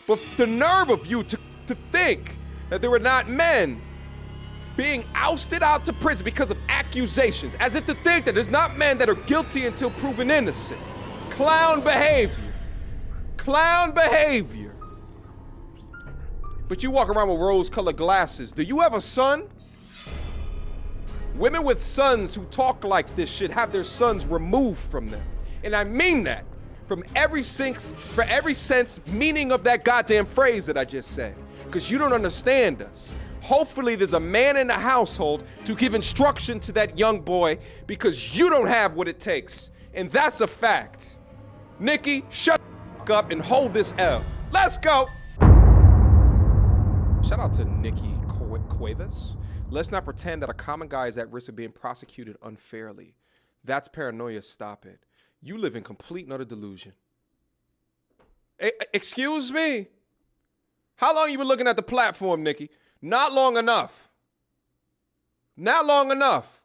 But the nerve of you to think that there were not men being ousted out to prison because of accusations, as if to think that there's not men that are guilty until proven innocent. Clown behavior. Clown behavior. But you walk around with rose-colored glasses. Do you have a son? Women with sons who talk like this should have their sons removed from them. And I mean that from every sense, meaning of that goddamn phrase that I just said. Because you don't understand us. Hopefully there's a man in the household to give instruction to that young boy because you don't have what it takes. And that's a fact. Nikki, shut the up and hold this L. Let's go. Shout out to Nikki Cuevas. Let's not pretend that a common guy is at risk of being prosecuted unfairly. That's paranoia. Stop it. You live in complete and utter delusion. Excuse me? How long you been looking at the platform, Nikki? Not long enough. Not long enough.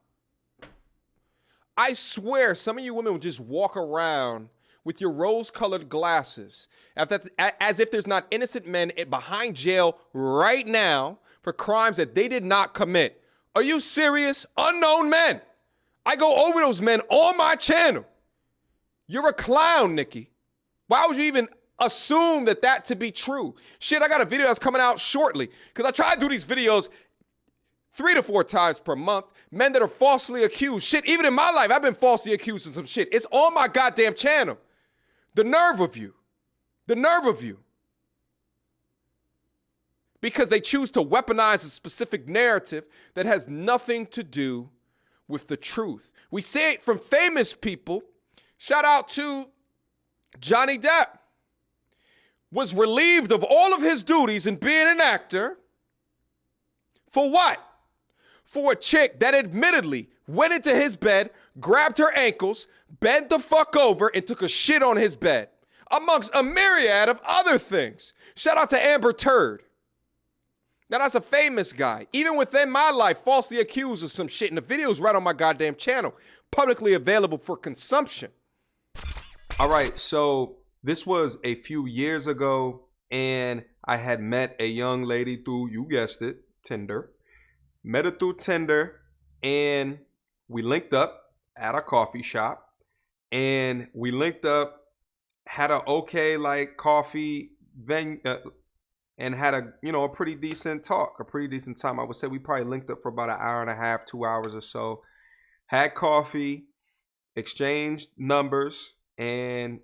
I swear some of you women will just walk around with your rose-colored glasses as if there's not innocent men behind jail right now for crimes that they did not commit. Are you serious? Unknown men. I go over those men on my channel. You're a clown, Nikki. Why would you even assume that to be true? Shit, I got a video that's coming out shortly because I try to do these videos 3 to 4 times per month. Men that are falsely accused. Shit, even in my life, I've been falsely accused of some shit. It's on my goddamn channel. The nerve of you. The nerve of you. Because they choose to weaponize a specific narrative that has nothing to do with the truth. We see it from famous people. Shout out to Johnny Depp. Was relieved of all of his duties in being an actor. For what? For a chick that admittedly went into his bed, grabbed her ankles, bent the fuck over, and took a shit on his bed. Amongst a myriad of other things. Shout out to Amber Turd. Now that's a famous guy. Even within my life, falsely accused of some shit. And the video's right on my goddamn channel. Publicly available for consumption. All right, so this was a few years ago, and I had met a young lady through, you guessed it, Tinder. Met her through Tinder, and we linked up at a coffee shop, and we linked up, had a okay like coffee venue, and had a pretty decent talk, a pretty decent time. I would say we probably linked up for about an hour and a half, 2 hours or so. Had coffee, exchanged numbers, and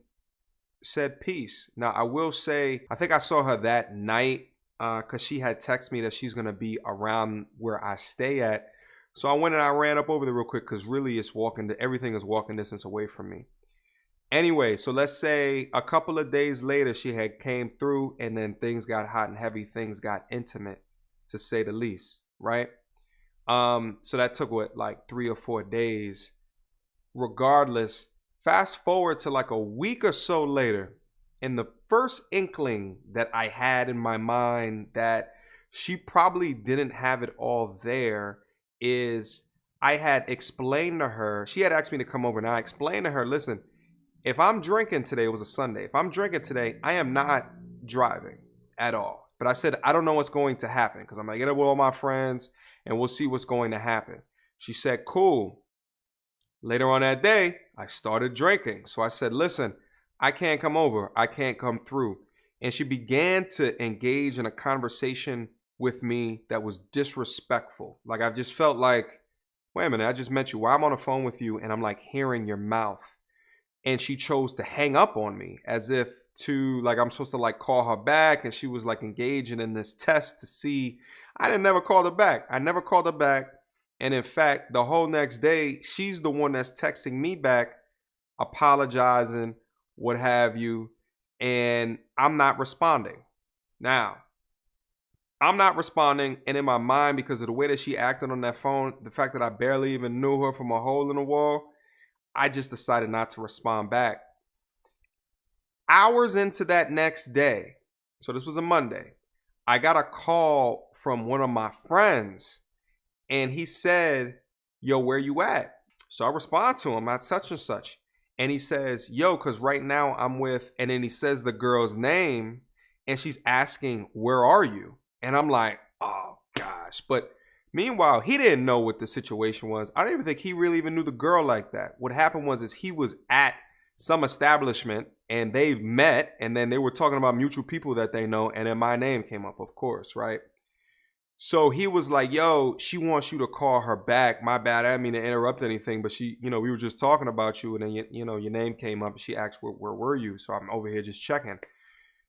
said peace. Now, I will say, I think I saw her that night because she had texted me that she's going to be around where I stay at. So I went and I ran up over there real quick because really everything is walking distance away from me. Anyway, so let's say a couple of days later, she had came through and then things got hot and heavy. Things got intimate, to say the least, right? So that took like 3 or 4 days. Regardless, fast forward to like a week or so later, and the first inkling that I had in my mind that she probably didn't have it all there is I had explained to her, she had asked me to come over, and I explained to her, listen, if I'm drinking today, it was a Sunday, if I'm drinking today, I am not driving at all. But I said, I don't know what's going to happen because I'm going to get up with all my friends and we'll see what's going to happen. She said, cool. Later on that day, I started drinking. So I said, listen, I can't come over. I can't come through. And she began to engage in a conversation with me that was disrespectful. Like I just felt like, wait a minute, I just met you. Why I'm on the phone with you and I'm like hearing your mouth. And she chose to hang up on me as if to like I'm supposed to like call her back. And she was like engaging in this test to see. I never called her back. I never called her back. And in fact, the whole next day, she's the one that's texting me back, apologizing, what have you. And I'm not responding. Now, I'm not responding. And in my mind, because of the way that she acted on that phone, the fact that I barely even knew her from a hole in the wall, I just decided not to respond back. Hours into that next day, so this was a Monday, I got a call from one of my friends. And he said, yo, where you at? So I respond to him at such and such. And he says, yo, because right now I'm with, and then he says the girl's name. and she's asking, where are you? And I'm like, oh gosh. But meanwhile, he didn't know what the situation was. I don't even think he really even knew the girl like that. What happened was he was at some establishment and they met, and then they were talking about mutual people that they know, and then my name came up, of course, right? So he was like, yo, she wants you to call her back. My bad. I didn't mean to interrupt anything, but she, we were just talking about you, and then, your name came up, and she asked, where were you? So I'm over here just checking.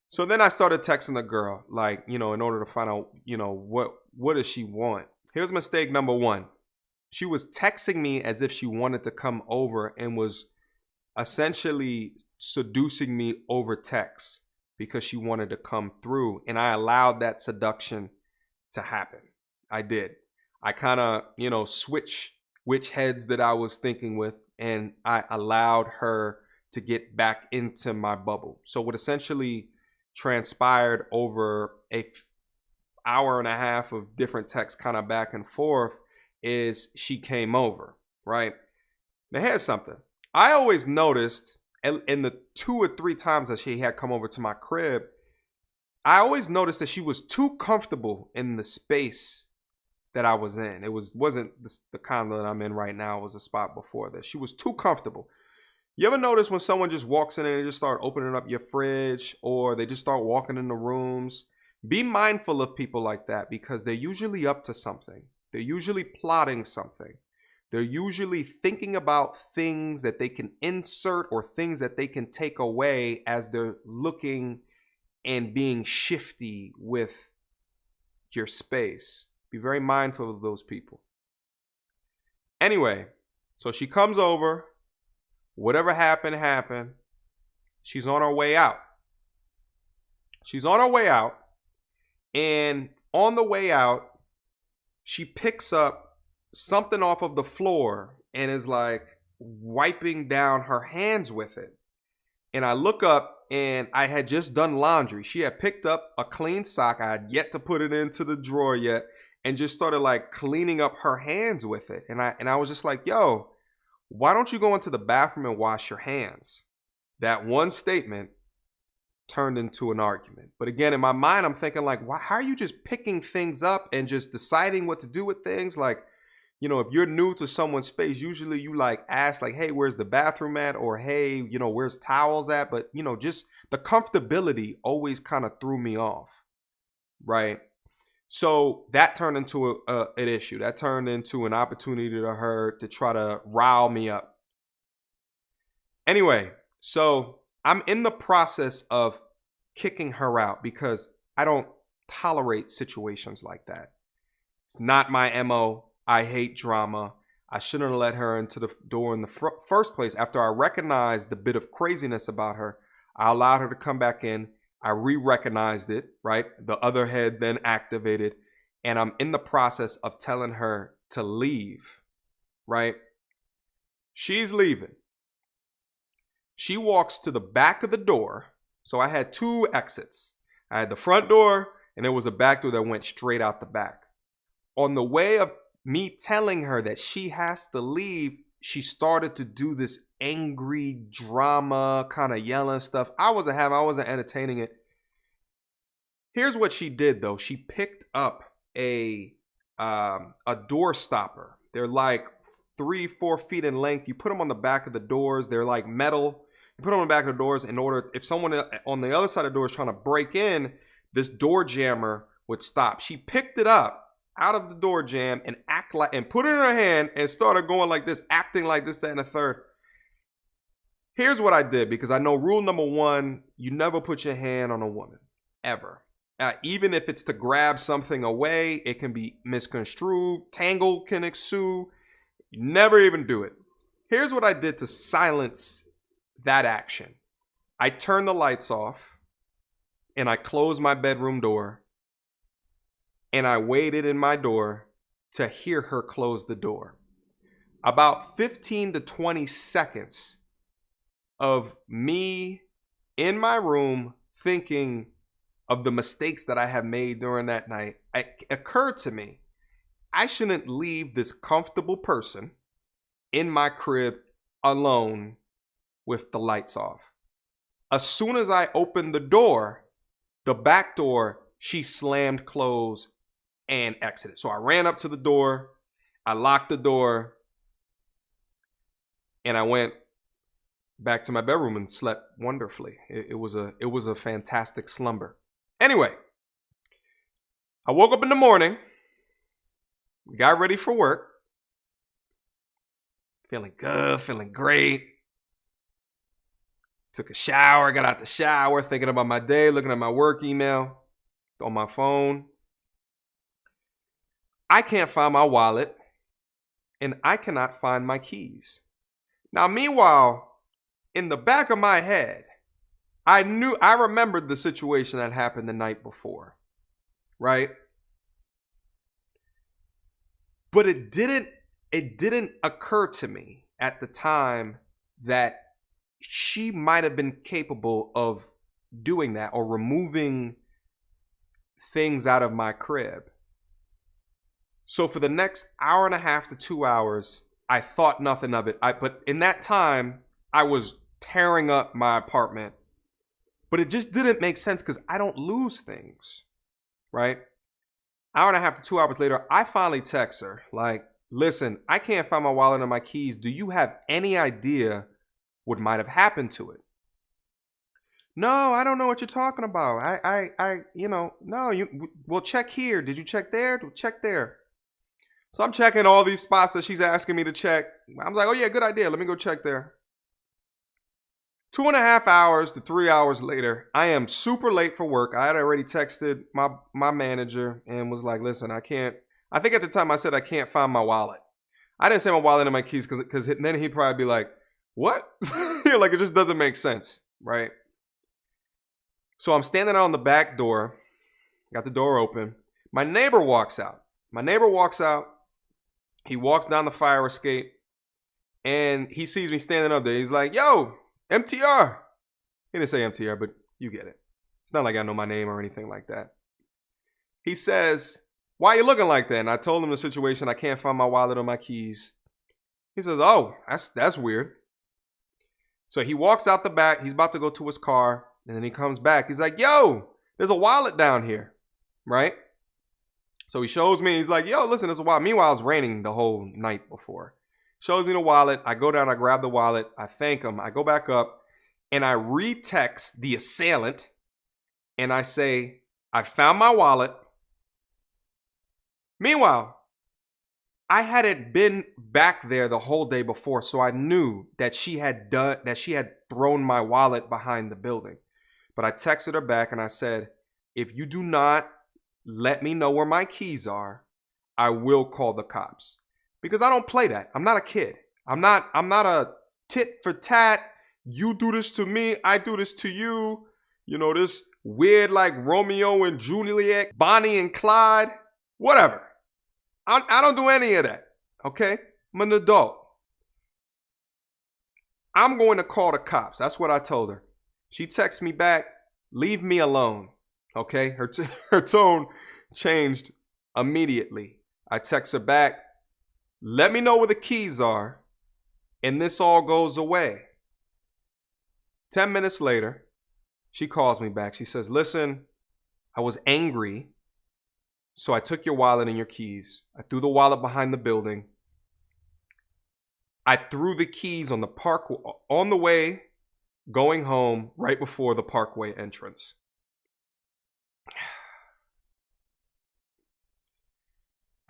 So then I started texting the girl, like, in order to find out, what does she want? Here's mistake number one. She was texting me as if she wanted to come over and was essentially seducing me over text because she wanted to come through. And I allowed that seduction to happen. I did. I kind of, switch which heads that I was thinking with, and I allowed her to get back into my bubble. So what essentially transpired over a hour and a half of different texts kind of back and forth is she came over, right? Now here's something. I always noticed in the 2 or 3 times that she had come over to my crib, I always noticed that she was too comfortable in the space that I was in. It wasn't the condo that I'm in right now. It was a spot before this. She was too comfortable. You ever notice when someone just walks in and they just start opening up your fridge, or they just start walking in the rooms? Be mindful of people like that, because they're usually up to something. They're usually plotting something. They're usually thinking about things that they can insert or things that they can take away as they're looking and being shifty with your space. Be very mindful of those people. Anyway, so she comes over. Whatever happened, happened. She's on her way out. And on the way out, she picks up something off of the floor and is like wiping down her hands with it. And I look up, and I had just done laundry. She had picked up a clean sock. I had yet to put it into the drawer yet, and just started like cleaning up her hands with it. And I was just like, yo, why don't you go into the bathroom and wash your hands? That one statement turned into an argument. But again, in my mind, I'm thinking like, how are you just picking things up and just deciding what to do with things? Like, if you're new to someone's space, usually you like ask like, hey, where's the bathroom at? Or, hey, where's towels at? But, just the comfortability always kind of threw me off. Right. So that turned into an issue. That turned into an opportunity to her to try to rile me up. Anyway, so I'm in the process of kicking her out because I don't tolerate situations like that. It's not my MO. I hate drama. I shouldn't have let her into the door in the first place. After I recognized the bit of craziness about her, I allowed her to come back in. I re-recognized it, right? The other head then activated, and I'm in the process of telling her to leave, right? She's leaving. She walks to the back of the door. So I had 2 exits. I had the front door, and there was a back door that went straight out the back. On the way of me telling her that she has to leave, she started to do this angry drama, kind of yelling stuff. I wasn't entertaining it. Here's what she did though. She picked up a door stopper. They're like 3-4 feet in length. You put them on the back of the doors. They're like metal. You put them on the back of the doors in order, if someone on the other side of the door is trying to break in, this door jammer would stop. She picked it up out of the door jam and put it in her hand and started going like this, acting like this, that, and the third. Here's what I did, because I know rule number 1, you never put your hand on a woman, ever. Even if it's to grab something away, it can be misconstrued, tangle can ensue. You never even do it. Here's what I did to silence that action. I turned the lights off and I closed my bedroom door, and I waited in my door to hear her close the door. About 15 to 20 seconds of me in my room thinking of the mistakes that I have made during that night, it occurred to me, I shouldn't leave this comfortable person in my crib alone with the lights off. As soon as I opened the door, The back door, she slammed closed and exited. So I ran up to the door. I locked the door. And I went back to my bedroom and slept wonderfully. It was a fantastic slumber. Anyway, I woke up in the morning, got ready for work, feeling good, feeling great. Took a shower, got out the shower, thinking about my day, looking at my work email on my phone. I can't find my wallet, and I cannot find my keys. Now, meanwhile, in the back of my head, I remembered the situation that happened the night before, right? But it didn't occur to me at the time that she might have been capable of doing that or removing things out of my crib. So for the next hour and a half to 2 hours, I thought nothing of it. But in that time, I was tearing up my apartment. But it just didn't make sense because I don't lose things, right? Hour and a half to 2 hours later, I finally text her like, listen, I can't find my wallet and my keys. Do you have any idea what might have happened to it? No, I don't know what you're talking about. We'll check here. Did you check there? Check there. So I'm checking all these spots that she's asking me to check. I'm like, oh yeah, good idea. Let me go check there. 2.5 hours to 3 hours later, I am super late for work. I had already texted my manager and was like, listen, I think at the time I said I can't find my wallet. I didn't say my wallet and my keys because then he'd probably be like, what? Like it just doesn't make sense, right? So I'm standing out on the back door, got the door open. My neighbor walks out. He walks down the fire escape and he sees me standing up there. He's like, yo, MTR. He didn't say MTR, but you get it. It's not like I know my name or anything like that. He says, why are you looking like that? And I told him the situation. I can't find my wallet or my keys. He says, oh, that's weird. So he walks out the back. He's about to go to his car. And then he comes back. He's like, yo, there's a wallet down here. Right? So he shows me. He's like, yo, listen, there's a wallet. Meanwhile, it's raining the whole night before. Shows me the wallet. I go down. I grab the wallet. I thank him. I go back up. And I retext the assailant. And I say, I found my wallet. Meanwhile, I hadn't been back there the whole day before, so I knew that she had thrown my wallet behind the building. But I texted her back and I said, if you do not let me know where my keys are, I will call the cops. Because I don't play that. I'm not a kid. I'm not a tit for tat. You do this to me, I do this to you. You know, this weird like Romeo and Juliet, Bonnie and Clyde, whatever. I don't do any of that, okay? I'm an adult. I'm going to call the cops. That's what I told her. She texts me back, leave me alone, okay? Her tone changed immediately. I text her back, let me know where the keys are, and this all goes away. 10 minutes later, she calls me back. She says, listen, I was angry. So I took your wallet and your keys. I threw the wallet behind the building. I threw the keys on the way going home right before the Parkway entrance.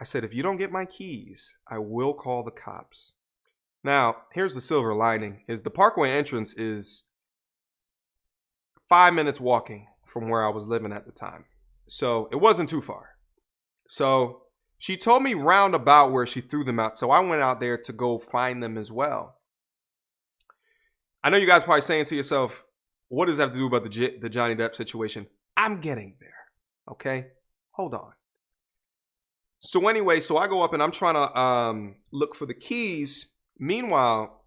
I said, if you don't get my keys, I will call the cops. Now, here's the silver lining, is the Parkway entrance is 5 minutes walking from where I was living at the time. So it wasn't too far. So she told me roundabout where she threw them out. So I went out there to go find them as well. I know you guys probably saying to yourself, what does that have to do about the Johnny Depp situation? I'm getting there. Okay, hold on. So anyway, so I go up and I'm trying to look for the keys. Meanwhile,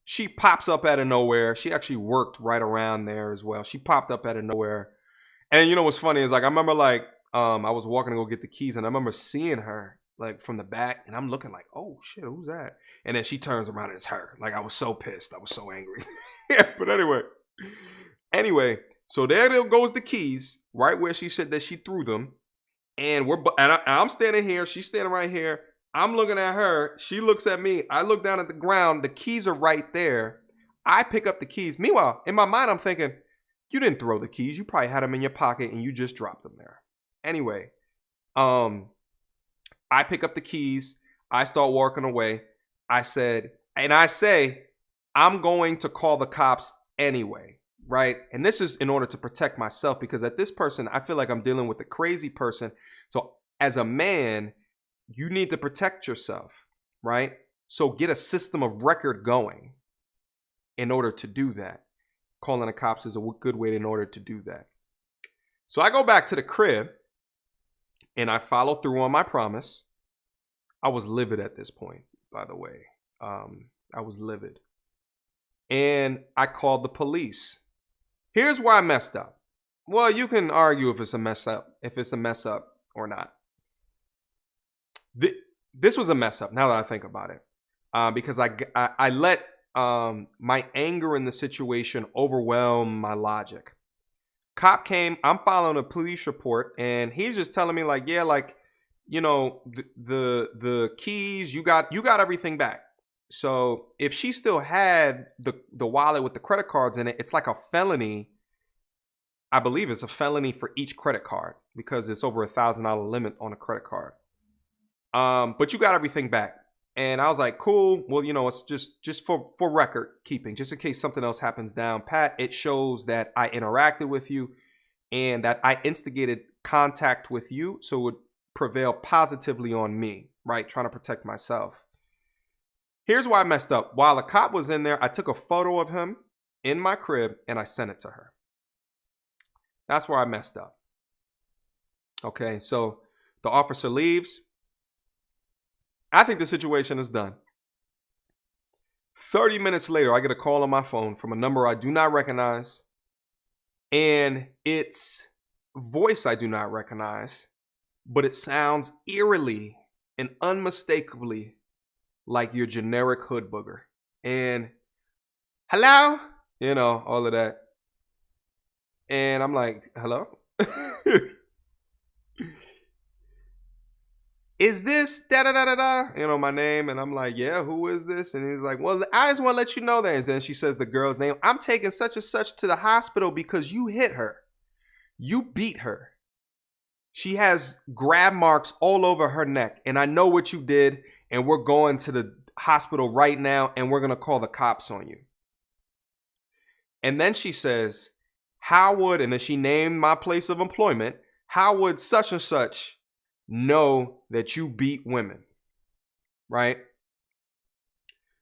she pops up out of nowhere. She actually worked right around there as well. She popped up out of nowhere. And you know what's funny is like I remember like I was walking to go get the keys and I remember seeing her like from the back and I'm looking like, oh shit, who's that? And then she turns around and it's her. Like I was so pissed. I was so angry. Yeah, but anyway, So there goes the keys, right where she said that she threw them. And I'm standing here. She's standing right here. I'm looking at her. She looks at me. I look down at the ground. The keys are right there. I pick up the keys. Meanwhile, in my mind, I'm thinking, you didn't throw the keys. You probably had them in your pocket and you just dropped them there. Anyway, I pick up the keys. I start walking away. I say, I'm going to call the cops anyway, right? And this is in order to protect myself, because at this person, I feel like I'm dealing with a crazy person. So as a man, you need to protect yourself, right? So get a system of record going in order to do that. Calling the cops is a good way in order to do that. So I go back to the crib and I follow through on my promise. I was livid at this point, by the way. I was livid. And I called the police. Here's where I messed up. Well, you can argue if it's a mess up or not. This was a mess up now that I think about it, because I let my anger in the situation overwhelm my logic. Cop came. I'm following a police report, and he's just telling me like, yeah, like, you know, the keys, you got everything back. So if she still had the wallet with the credit cards in it, it's like a felony. I believe it's a felony for each credit card because it's over $1,000 limit on a credit card. But you got everything back. And I was like, cool. Well, you know, it's just for record keeping, just in case something else happens down pat. It shows that I interacted with you and that I instigated contact with you. So it would prevail positively on me, right? Trying to protect myself. Here's why I messed up. While the cop was in there, I took a photo of him in my crib and I sent it to her. That's where I messed up. Okay, so the officer leaves. I think the situation is done. 30 minutes later, I get a call on my phone from a number I do not recognize. And it's voice I do not recognize, but it sounds eerily and unmistakably like your generic hood booger. And hello? You know, all of that. And I'm like, hello? Is this da-da-da-da-da? You know, my name. And I'm like, yeah, who is this? And he's like, well, I just want to let you know that. And then she says the girl's name. I'm taking such and such to the hospital because you hit her. You beat her. She has grab marks all over her neck. And I know what you did. And we're going to the hospital right now. And we're going to call the cops on you. And then she says, how would, and then she named my place of employment. How would such and such know that you beat women, right?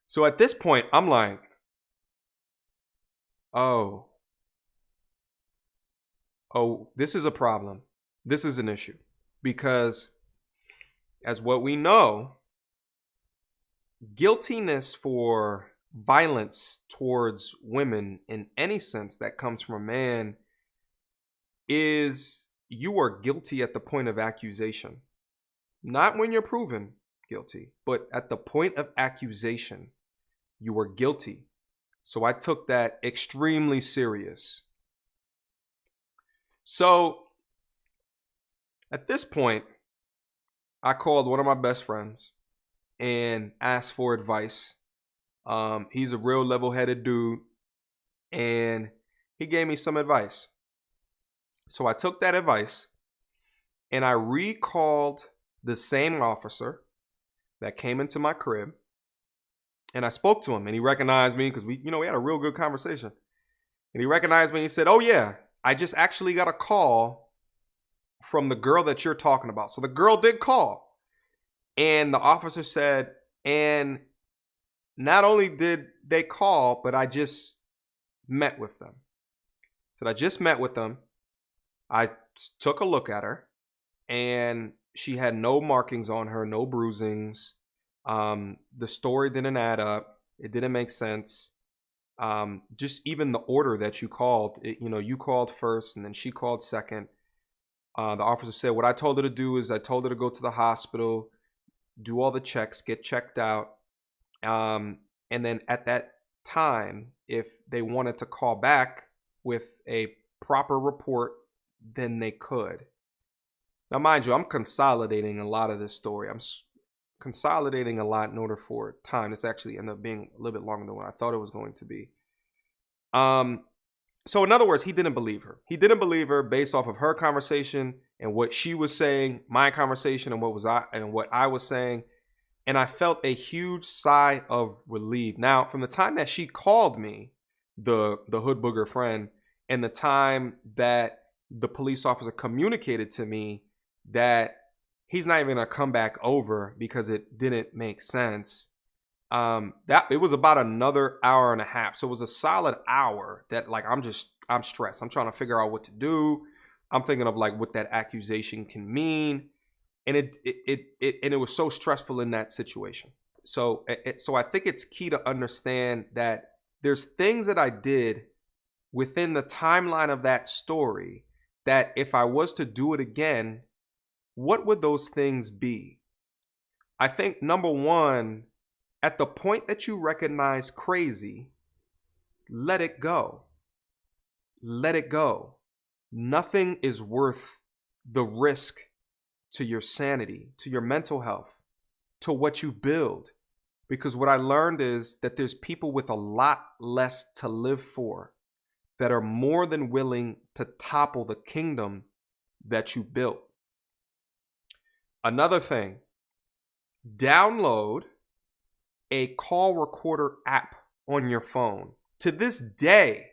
So at this point, I'm like, oh, this is a problem. This is an issue because as what we know, guiltiness for violence towards women in any sense that comes from a man is you are guilty at the point of accusation. Not when you're proven guilty, but at the point of accusation, you are guilty. So I took that extremely serious. So at this point, I called one of my best friends and asked for advice. He's a real level-headed dude, and he gave me some advice. So I took that advice and I recalled the same officer that came into my crib, and I spoke to him, and he recognized me because we had a real good conversation. And he recognized me and he said, oh yeah, I just actually got a call from the girl that you're talking about. So the girl did call, and the officer said, and not only did they call, but I just met with them. So I just met with them. I took a look at her, and she had no markings on her, no bruisings. The story didn't add up. It didn't make sense. Just even the order that you called, you called first and then she called second. The officer said, what I told her to do is I told her to go to the hospital, do all the checks, get checked out. And then at that time, if they wanted to call back with a proper report than they could. Now, mind you, I'm consolidating a lot of this story. I'm consolidating a lot in order for time. This actually ended up being a little bit longer than what I thought it was going to be. So in other words, he didn't believe her. He didn't believe her based off of her conversation and what she was saying, my conversation and what I was saying. And I felt a huge sigh of relief. Now, from the time that she called me, the hood booger friend, and the time that the police officer communicated to me that he's not even gonna come back over because it didn't make sense, that it was about another hour and a half. So it was a solid hour that, like, I'm stressed. I'm trying to figure out what to do. I'm thinking of like what that accusation can mean. And it was so stressful in that situation. So I think it's key to understand that there's things that I did within the timeline of that story that if I was to do it again, what would those things be? I think number one, at the point that you recognize crazy, let it go. Let it go. Nothing is worth the risk to your sanity, to your mental health, to what you build. Because what I learned is that there's people with a lot less to live for that are more than willing to topple the kingdom that you built. Another thing, download a call recorder app on your phone. To this day,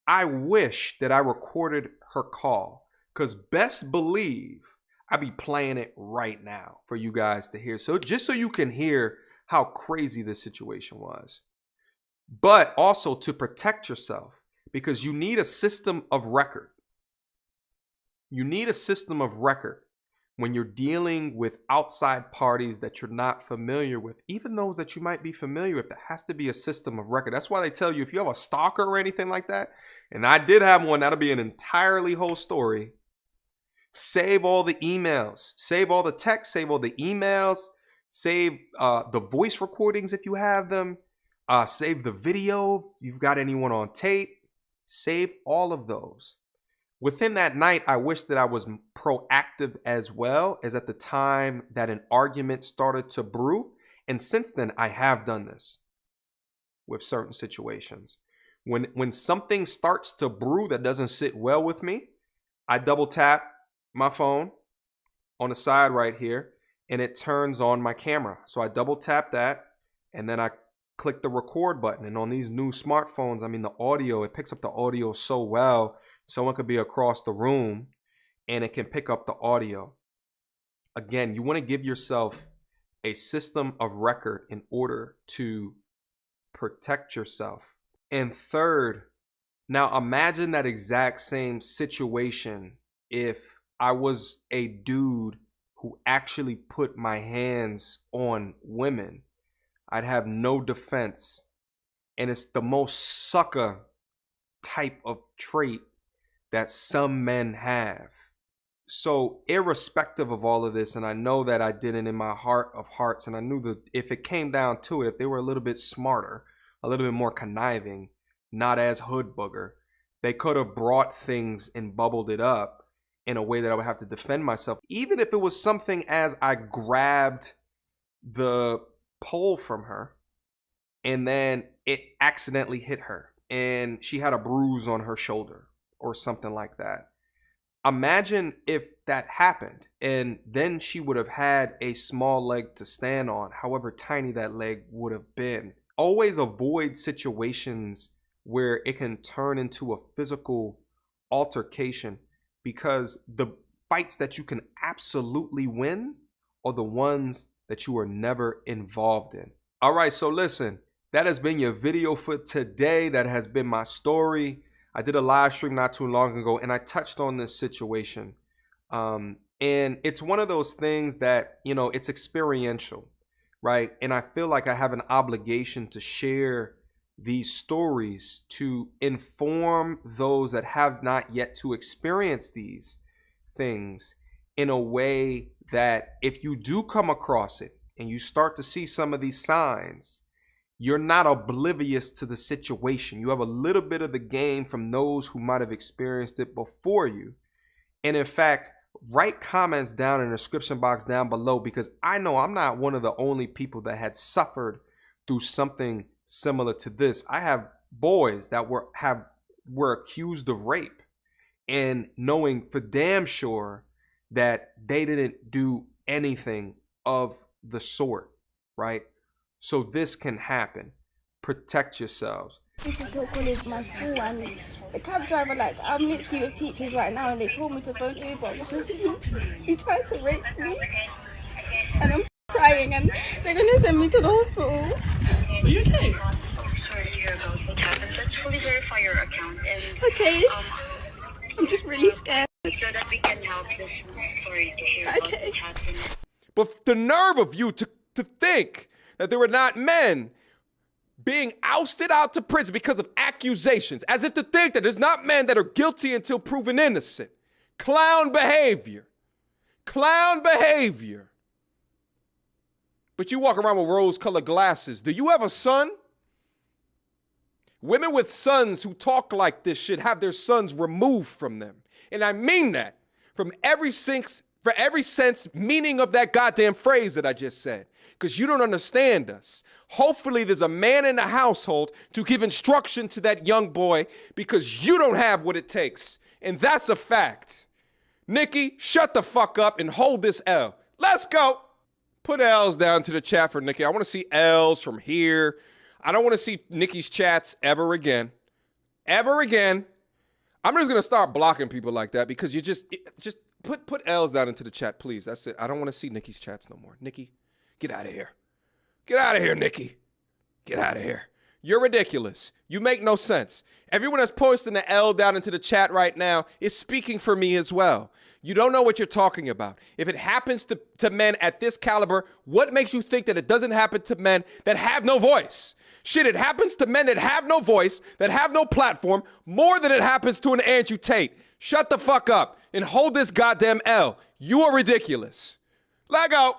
I wish that I recorded her call, because best believe I be playing it right now for you guys to hear. So just so you can hear how crazy this situation was. But also to protect yourself, because you need a system of record. You need a system of record when you're dealing with outside parties that you're not familiar with. Even those that you might be familiar with, there has to be a system of record. That's why they tell you if you have a stalker or anything like that, and I did have one, that'll be an entirely whole story. Save all the emails, save all the text, save all the emails, save the voice recordings if you have them, save the video if you've got anyone on tape, save all of those. Within that night, I wish that I was proactive as well, as at the time that an argument started to brew. And since then, I have done this with certain situations. When something starts to brew that doesn't sit well with me, I double tap my phone on the side right here, and it turns on my camera. So I double tap that, and then I click the record button. And on these new smartphones, I mean, the audio, it picks up the audio so well. Someone could be across the room and it can pick up the audio. Again, you want to give yourself a system of record in order to protect yourself. And third, now imagine that exact same situation if I was a dude who actually put my hands on women. I'd have no defense. And it's the most sucker type of trait that some men have. So irrespective of all of this, and I know that I didn't in my heart of hearts, and I knew that if it came down to it, if they were a little bit smarter, a little bit more conniving, not as hood booger, they could have brought things and bubbled it up in a way that I would have to defend myself. Even if it was something as I grabbed the pole from her and then it accidentally hit her and she had a bruise on her shoulder or something like that. Imagine if that happened and then she would have had a small leg to stand on, however tiny that leg would have been. Always avoid situations where it can turn into a physical altercation, because the fights that you can absolutely win are the ones that you are never involved in. All right, so listen, that has been your video for today. That has been my story. I did a live stream not too long ago and I touched on this situation. And it's one of those things that, you know, it's experiential, right? And I feel like I have an obligation to share these stories to inform those that have not yet to experience these things in a way that if you do come across it and you start to see some of these signs, you're not oblivious to the situation. You have a little bit of the game from those who might have experienced it before you. And in fact, write comments down in the description box down below, because I know I'm not one of the only people that had suffered through something similar to this. I have boys that were accused of rape, and knowing for damn sure that they didn't do anything of the sort, right? So this can happen. Protect yourselves. This is your college, my school, and the cab driver, like, I'm literally with teachers right now, and they told me to phone Uber because he tried to rape me, and I'm crying, and they're gonna send me to the hospital. Are you okay? Sorry to hear about what happened. Let's fully verify your account and Okay. I'm just really scared. so that we can help this. Sorry to hear about Okay. what happened. But the nerve of you to think that there were not men being ousted out to prison because of accusations, as if to think that there's not men that are guilty until proven innocent. Clown behavior. Clown behavior. But you walk around with rose-colored glasses. Do you have a son? Women with sons who talk like this should have their sons removed from them. And I mean that from every sense meaning of that goddamn phrase that I just said. Because you don't understand us. Hopefully there's a man in the household to give instruction to that young boy, because you don't have what it takes. And that's a fact. Nikki, shut the fuck up and hold this L. Let's go. Put L's down to the chat for Nikki. I want to see L's from here. I don't want to see Nikki's chats ever again. Ever again. I'm just going to start blocking people like that, because you just put L's down into the chat, please. That's it. I don't want to see Nikki's chats no more. Nikki, get out of here. Get out of here, Nikki. Get out of here. You're ridiculous. You make no sense. Everyone that's posting the L down into the chat right now is speaking for me as well. You don't know what you're talking about. If it happens to men at this caliber, what makes you think that it doesn't happen to men that have no voice? Shit, it happens to men that have no voice, that have no platform, more than it happens to an Andrew Tate. Shut the fuck up and hold this goddamn L. You are ridiculous. Let go.